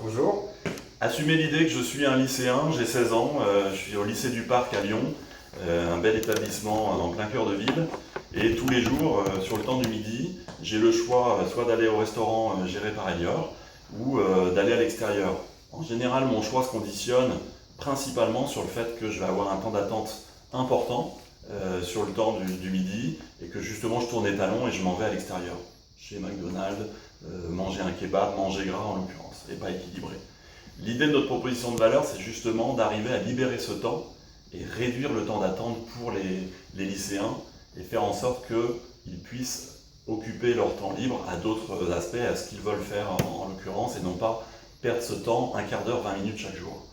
Bonjour. Assumer l'idée que je suis un lycéen, j'ai 16 ans, je suis au lycée du Parc à Lyon, un bel établissement en plein cœur de ville. Et tous les jours, sur le temps du midi, j'ai le choix soit d'aller au restaurant géré par Elior ou d'aller à l'extérieur. En général, mon choix se conditionne principalement sur le fait que je vais avoir un temps d'attente important sur le temps du midi et que justement je tourne les talons et je m'en vais à l'extérieur. Chez McDonald's, manger un kebab, manger gras en l'occurrence, et pas équilibré. L'idée de notre proposition de valeur, c'est justement d'arriver à libérer ce temps et réduire le temps d'attente pour les lycéens et faire en sorte qu'ils puissent occuper leur temps libre à d'autres aspects, à ce qu'ils veulent faire en l'occurrence, et non pas perdre ce temps, un quart d'heure, 20 minutes chaque jour.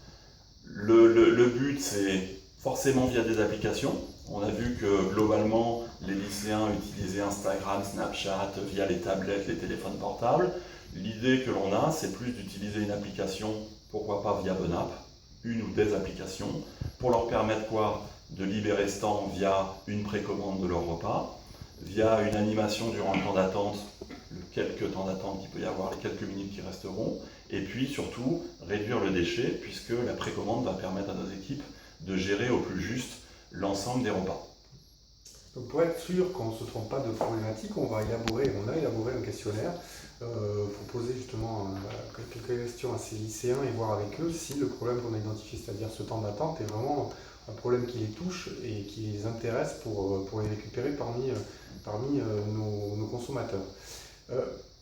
Le but, c'est forcément via des applications. On a vu que globalement, les lycéens utilisaient Instagram, Snapchat via les tablettes, les téléphones portables. L'idée que l'on a, c'est plus d'utiliser une application, pourquoi pas via Bonap, une ou des applications, pour leur permettre quoi? De libérer ce temps via une précommande de leur repas, via une animation durant le temps d'attente, le quelques temps d'attente qu'il peut y avoir, les quelques minutes qui resteront, et puis surtout réduire le déchet, puisque la précommande va permettre à nos équipes de gérer au plus juste l'ensemble des repas. Donc pour être sûr qu'on ne se trompe pas de problématique, on a élaboré un questionnaire pour poser justement quelques questions à ces lycéens et voir avec eux si le problème qu'on a identifié, c'est-à-dire ce temps d'attente, est vraiment un problème qui les touche et qui les intéresse pour les récupérer parmi nos consommateurs.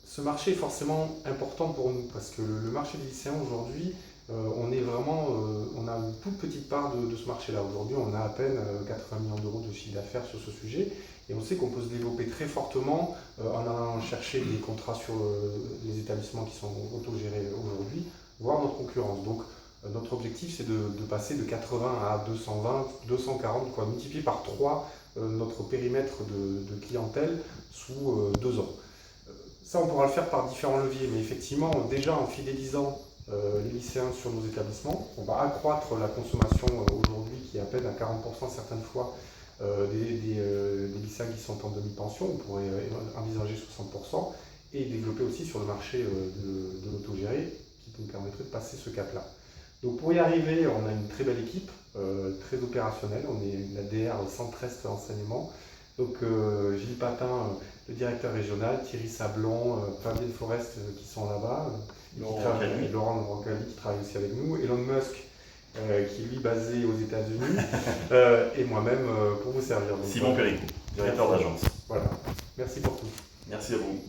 Ce marché est forcément important pour nous parce que le marché des lycéens aujourd'hui, on a une toute petite part de ce marché-là. Aujourd'hui, on a à peine 80 millions d'euros de chiffre d'affaires sur ce sujet et on sait qu'on peut se développer très fortement en allant chercher des contrats sur les établissements qui sont autogérés aujourd'hui, voire notre concurrence. Donc, notre objectif, c'est de passer de 80 à 220, 240, multiplier par 3 notre périmètre de clientèle sous 2 ans. Ça, on pourra le faire par différents leviers, mais effectivement, déjà en fidélisant les lycéens sur nos établissements, on va accroître la consommation aujourd'hui qui est à peine à 40% certaines fois des lycéens qui sont en demi-pension, on pourrait envisager 60%, et développer aussi sur le marché de l'autogéré qui nous permettrait de passer ce cap-là. Donc pour y arriver, on a une très belle équipe, très opérationnelle, on est la DR Centre-Est enseignement. Donc Gilles Patin, le directeur régional, Thierry Sablon, Fabien Forest qui sont là-bas, Laurent Roncalli qui travaille aussi avec nous, Elon Musk qui est lui basé aux États-Unis, et moi-même pour vous servir. Donc, Simon Péricot, directeur d'agence. Voilà, merci pour tout. Merci à vous.